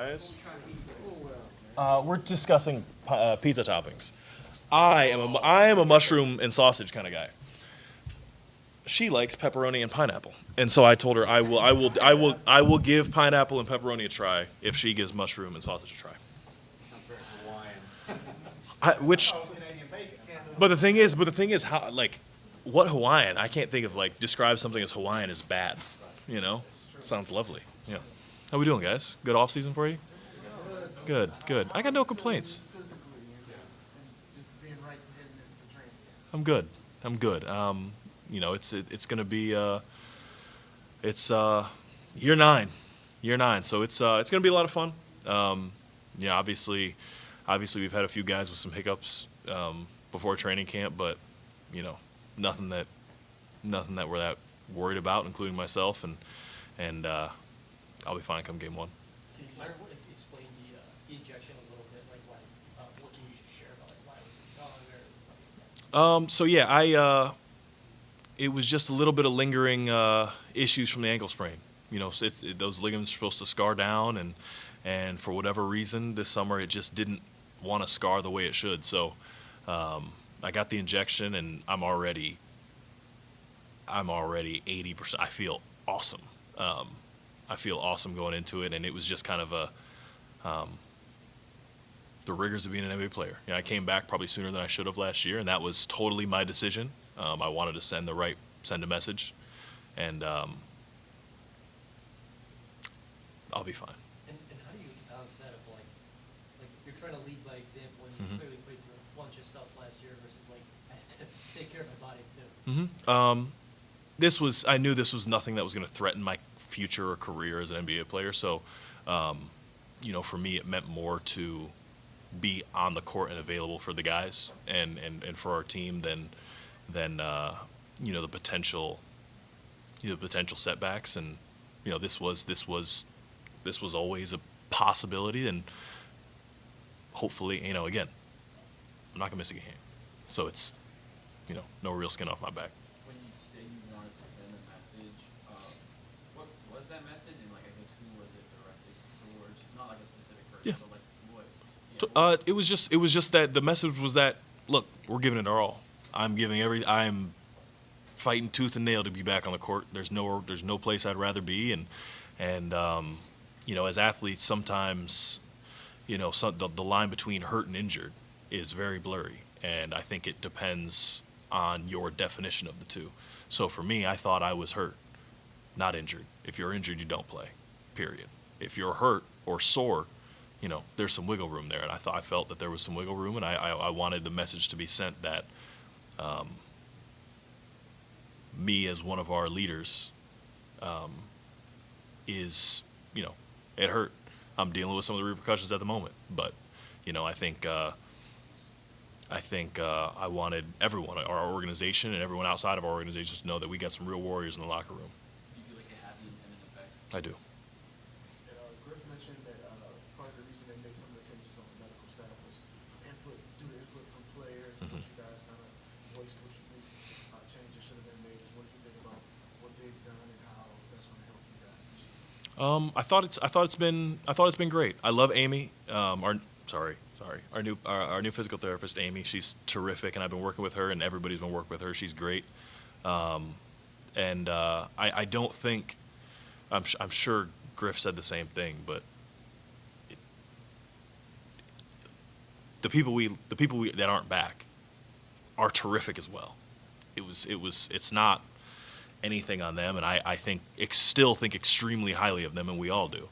guys? We're discussing pizza toppings. I am a mushroom and sausage kind of guy. She likes pepperoni and pineapple, and so I told her I will give pineapple and pepperoni a try if she gives mushroom and sausage a try. Sounds very Hawaiian. But the thing is, how what Hawaiian? I can't think of describe something as Hawaiian as bad. You know, sounds lovely. Yeah. How we doing, guys? Good off season for you? Good. I got no complaints. I'm good. You know, it's gonna be year 9, so it's gonna be a lot of fun. Yeah, obviously we've had a few guys with some hiccups before training camp, but you know, nothing that we're that worried about, including myself, and I'll be fine come game 1. Can you explain the injection a little bit, what can you share about why it was done? So yeah, it was just a little bit of lingering issues from the ankle sprain. You know, those ligaments are supposed to scar down, and for whatever reason this summer it just didn't want to scar the way it should. So I got the injection, and I'm already 80%. I feel awesome. I feel awesome going into it, and it was just kind of the rigors of being an NBA player. You know, I came back probably sooner than I should have last year, and that was totally my decision. I wanted to send a message, and I'll be fine. And how do you balance that of you're trying to lead by example, and you clearly played through a bunch of stuff last year versus I had to take care of my body too. I knew this was nothing that was going to threaten my future or career as an NBA player. So, you know, for me, it meant more to be on the court and available for the guys and for our team than you know, the potential setbacks. And you know, this was always a possibility, and hopefully, you know, again, I'm not gonna miss a game, so it's, you know, no real skin off my back. When you say you wanted to send a message, what was that message, and I guess who was it directed towards? Not like a specific person, Yeah. but what? It was just that the message was that, look, we're giving it our all. I'm fighting tooth and nail to be back on the court. There's no place I'd rather be, and you know, as athletes, sometimes, you know, the line between hurt and injured is very blurry, and I think it depends on your definition of the two. So for me, I thought I was hurt, not injured. If you're injured, you don't play, period. If you're hurt or sore, you know, there's some wiggle room there, and I felt that there was some wiggle room, and I wanted the message to be sent that me as one of our leaders is, you know, it hurt. I'm dealing with some of the repercussions at the moment, but you know, I think I wanted everyone, our organization and everyone outside of our organization, to know that we got some real warriors in the locker room. Do you feel like it had the intended effect? I do. Griff mentioned that part of the reason they made some of the changes on the medical staff was due to input from players. What you guys kind of voiced what you think changes should have been made. What do you think about what they've done and how that's going to help you guys this year? I thought it's been great. I love Amy. Our new physical therapist, Amy. She's terrific, and I've been working with her, and everybody's been working with her. She's great. I don't think, I'm sure Griff said the same thing, but the people that aren't back are terrific as well. It's not anything on them, and I still think extremely highly of them, and we all do.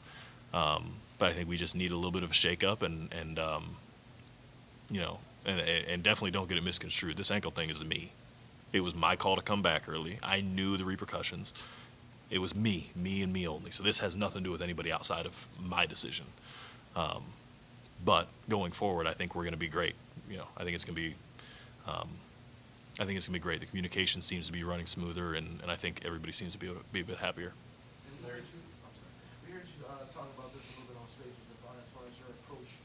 But I think we just need a little bit of a shake-up, and you know, and definitely don't get it misconstrued. This ankle thing is me. It was my call to come back early. I knew the repercussions. It was me and me only. So this has nothing to do with anybody outside of my decision. But going forward, I think we're going to be great. You know, I think it's going to be great. The communication seems to be running smoother, and I think everybody seems to be a bit happier. We heard you talk about this a little bit on Spaces as far as your approach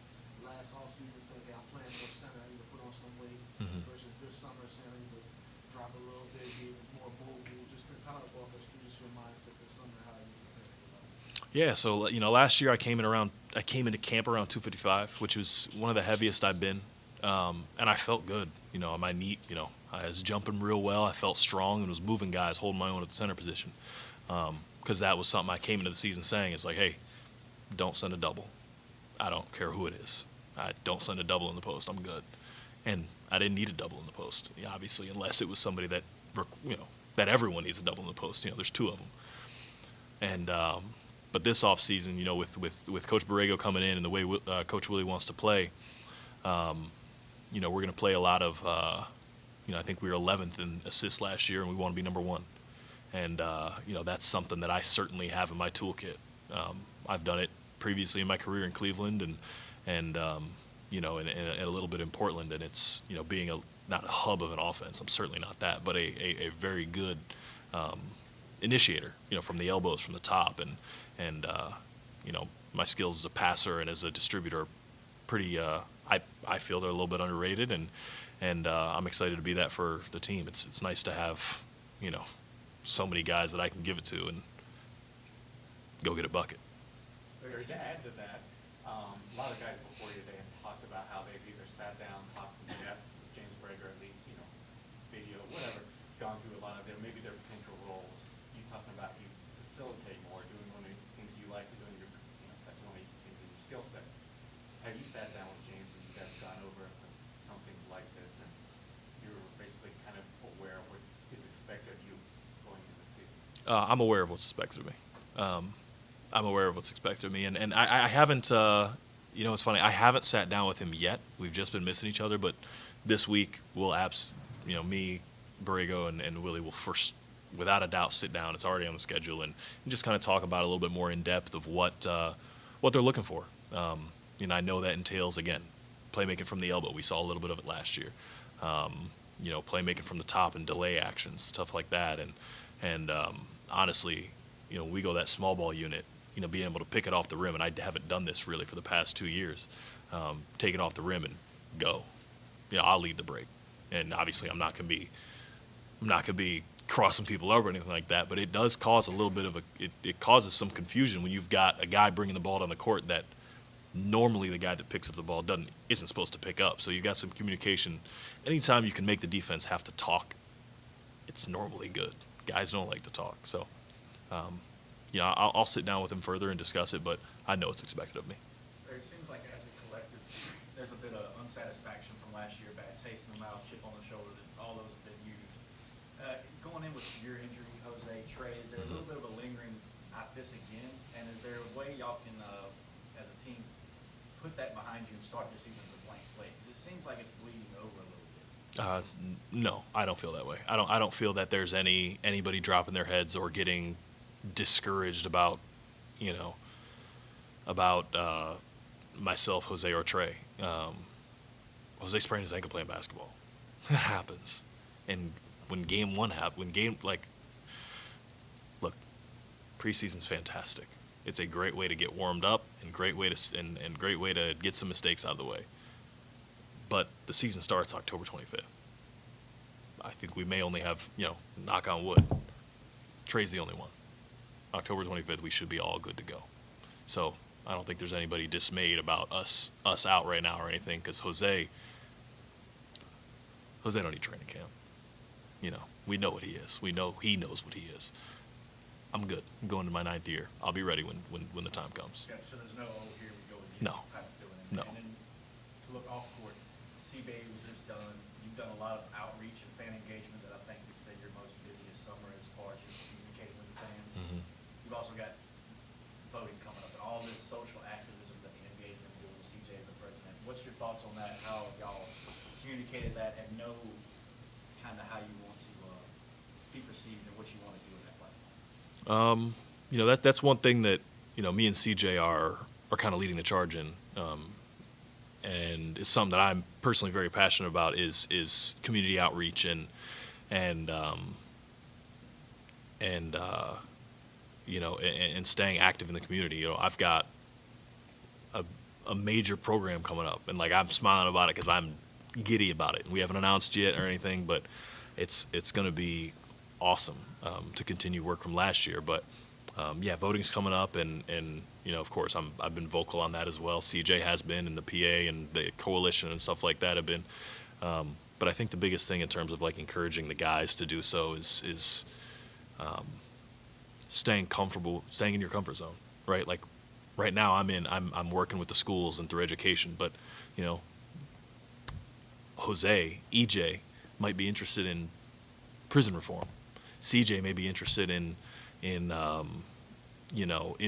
last offseason, saying, okay, I'm playing more center, I need to put on some weight, versus this summer saying I need to drop a little bit, be more mobile. Just to kind of walk us through just your mindset this summer, how you prepare for that. Yeah, so last year I came into camp around 255, which was one of the heaviest I've been, and I felt good. On my knee, I was jumping real well. I felt strong and was moving guys, holding my own at the center position, because that was something I came into the season saying. It's like, hey, don't send a double. I don't care who it is. I don't send a double in the post. I'm good, and I didn't need a double in the post, obviously, unless it was somebody that that everyone needs a double in the post. There's two of them, and. But this offseason, with Coach Borrego coming in and the way Coach Willie wants to play, we're going to play a lot of, I think we were 11th in assists last year, and we want to be number one. And, that's something that I certainly have in my toolkit. I've done it previously in my career in Cleveland and a little bit in Portland. And it's, being not a hub of an offense. I'm certainly not that, but a very good initiator, from the elbows, from the top. And my skills as a passer and as a distributor are pretty, I feel they're a little bit underrated, and I'm excited to be that for the team. It's nice to have, so many guys that I can give it to and go get a bucket. Larry, to add to that, a lot of guys before you today have talked about how they've either sat down, talked in depth with James Brager, at least, video, whatever, gone through a lot of maybe their potential roles. You talking about you facilitate more, doing one of the things you like to do, and that's one of the things in your skill set. Have you sat down with James and you guys gone over some things like this, and you're basically kind of aware of what is expected of you going into the season? I'm aware of what's expected of me. I'm aware of what's expected of me, and I haven't. It's funny. I haven't sat down with him yet. We've just been missing each other, but this week we'll me, Borrego, and Willie will first, without a doubt, sit down. It's already on the schedule, and just kind of talk about a little bit more in depth of what they're looking for. I know that entails, again, playmaking from the elbow. We saw a little bit of it last year. Playmaking from the top and delay actions, stuff like that. And honestly, we go that small ball unit, being able to pick it off the rim, and I haven't done this really for the past 2 years. Take it off the rim and go. I'll lead the break, and obviously I'm not gonna be crossing people over or anything like that. But it does cause a little bit of it causes some confusion when you've got a guy bringing the ball down the court that normally the guy that picks up the ball isn't supposed to pick up. So you've got some communication. Anytime you can make the defense have to talk, it's normally good. Guys don't like to talk. So, I'll sit down with him further and discuss it, but I know it's expected of me. It seems like as a collective, there's a bit of unsatisfaction from last year, bad taste in the mouth, chip on the shoulder, that all those have been used. Going in with your injury, Jose, Trey, is there a little bit of a lingering, not this again? And is there a way y'all can, as a team, put that behind you and start the season with a blank slate? Because it seems like it's bleeding over a little bit. No, I don't feel that way. I don't feel that there's anybody dropping their heads or getting discouraged about myself, Jose, or Trey. Jose sprained his ankle playing basketball. That happens. And when game one happened, look, preseason's fantastic. It's a great way to get warmed up and great way to get some mistakes out of the way. But the season starts October 25th. I think we may only have, knock on wood, Trey's the only one. October 25th, we should be all good to go. So I don't think there's anybody dismayed about us out right now or anything, because Jose don't need training camp. We know what he is. We know he knows what he is. I'm good. I'm going to my 9th year. I'll be ready when the time comes. Yeah, so there's no, here we go again. No. Kind of feeling. No. And then to look off court, C-Bay was just done. You've done a lot of outreach and fan engagement that I think has been your most busiest summer as far as just communicating with the fans. Mhm. You've also got voting coming up and all this social activism that the NBA has been doing with CJ as the president. What's your thoughts on that? How have y'all communicated that and know kind of how you want to be perceived and what you want to do in that platform? That's one thing that me and CJ are kind of leading the charge in, and it's something that I'm personally very passionate about is community outreach and staying active in the community. I've got a major program coming up, and I'm smiling about it because I'm giddy about it. We haven't announced yet or anything, but it's going to be awesome to continue work from last year. But yeah, voting's coming up, and of course, I've been vocal on that as well. CJ has been, and the PA and the coalition and stuff like that have been. But I think the biggest thing in terms of like encouraging the guys to do so is staying comfortable, staying in your comfort zone, right? Like right now, I'm working with the schools and through education, but Jose, EJ might be interested in prison reform. CJ may be interested in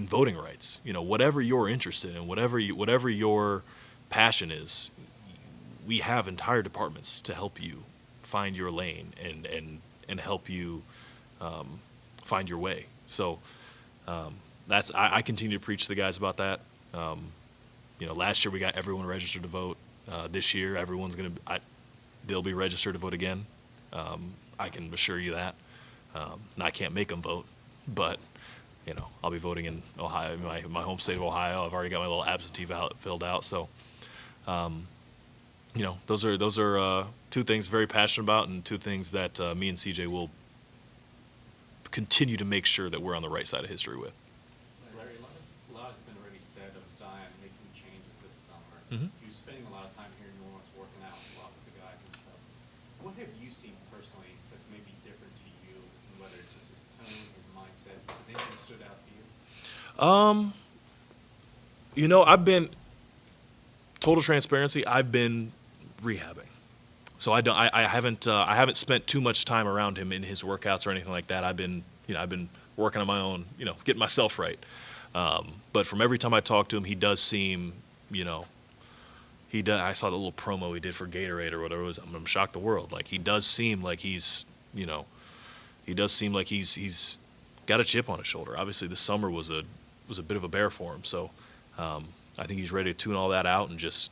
voting rights. Whatever you're interested in, whatever your passion is, we have entire departments to help you find your lane and help you find your way. So I continue to preach to the guys about that. Last year we got everyone registered to vote. This year everyone's they'll be registered to vote again. I can assure you that. I can't make them vote, but I'll be voting in Ohio, my home state of Ohio. I've already got my little absentee ballot filled out. So, those are two things very passionate about, and two things that me and CJ will continue to make sure that we're on the right side of history with. Larry, a lot has been already said of Zion making changes this summer. Mm-hmm. You're spending a lot of time here in New Orleans working out a lot with the guys and stuff. What have you seen personally that's maybe different to you, whether it's just his tone, his mindset? Has anything stood out to you? I've been, total transparency, I've been rehabbing. So I haven't spent too much time around him in his workouts or anything like that. I've been working on my own, getting myself right. But from every time I talk to him, he does seem, I saw the little promo he did for Gatorade or whatever it was. I'm shocked the world. Like he does seem like he's got a chip on his shoulder. Obviously, this summer was a bit of a bear for him. So I think he's ready to tune all that out and just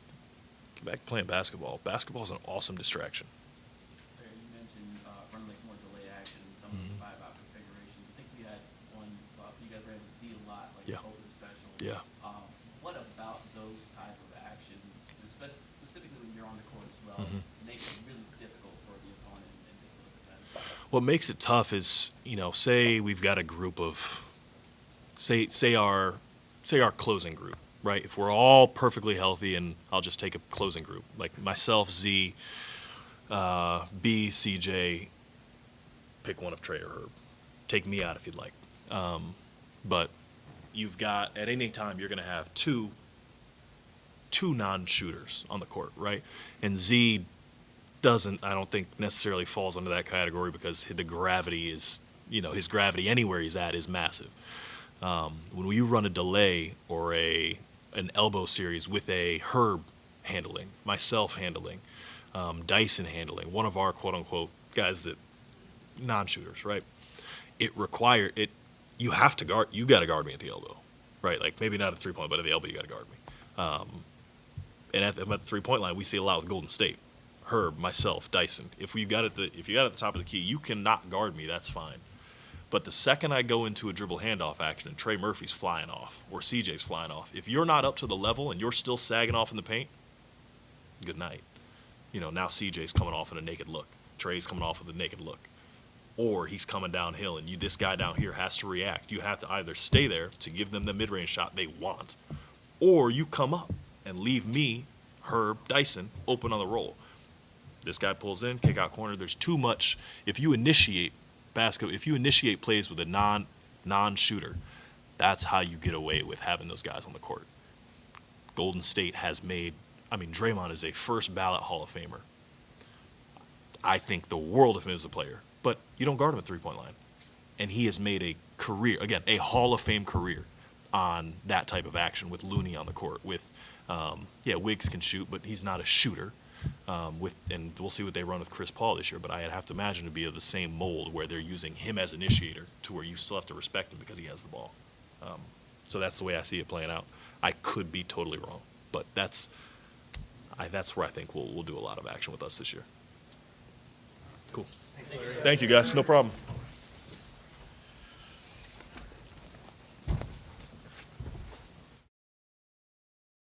get back to playing basketball. Basketball is an awesome distraction. Larry, you mentioned running like more delay action and some of those 5-out configurations. I think we had one, you guys ran with Z a lot, like Yeah. open special. Yeah. What about those type of actions, specifically when you're on the court as well, makes it really difficult for the opponent and difficult to defend? What makes it tough is, say we've got a group of, say our closing group, right? If we're all perfectly healthy, and I'll just take a closing group, like myself, Z, B, CJ, pick one of Trey or Herb. Take me out if you'd like. But you've got, at any time, you're going to have two non-shooters on the court, right? And Z doesn't, I don't think, necessarily falls under that category because the gravity is, his gravity anywhere he's at is massive. When you run a delay or an elbow series with a Herb handling, myself handling, Dyson handling, one of our quote-unquote guys that non-shooters, right? You have to guard, you got to guard me at the elbow, right? Like maybe not at the three-point, but at the elbow you got to guard me. And at the three-point line, we see a lot with Golden State. Herb, myself, Dyson. If you got at the top of the key, you cannot guard me, that's fine. But the second I go into a dribble handoff action and Trey Murphy's flying off or CJ's flying off, if you're not up to the level and you're still sagging off in the paint, good night. Now CJ's coming off in a naked look. Trey's coming off with a naked look. Or he's coming downhill and this guy down here has to react. You have to either stay there to give them the mid-range shot they want, or you come up and leave me, Herb, Dyson, open on the roll. This guy pulls in, kick out corner. There's too much. If you initiate plays with a non-shooter, that's how you get away with having those guys on the court. Golden State has made, Draymond is a first ballot Hall of Famer. I think the world of him as a player, but you don't guard him at three-point line. And he has made a career, again, a Hall of Fame career on that type of action with Looney on the court. With, Wiggs can shoot, but he's not a shooter. And we'll see what they run with Chris Paul this year, but I'd have to imagine to be of the same mold where they're using him as initiator to where you still have to respect him because he has the ball. So that's the way I see it playing out. I could be totally wrong, but that's where I think we'll do a lot of action with us this year. Cool. Thank you, guys. No problem.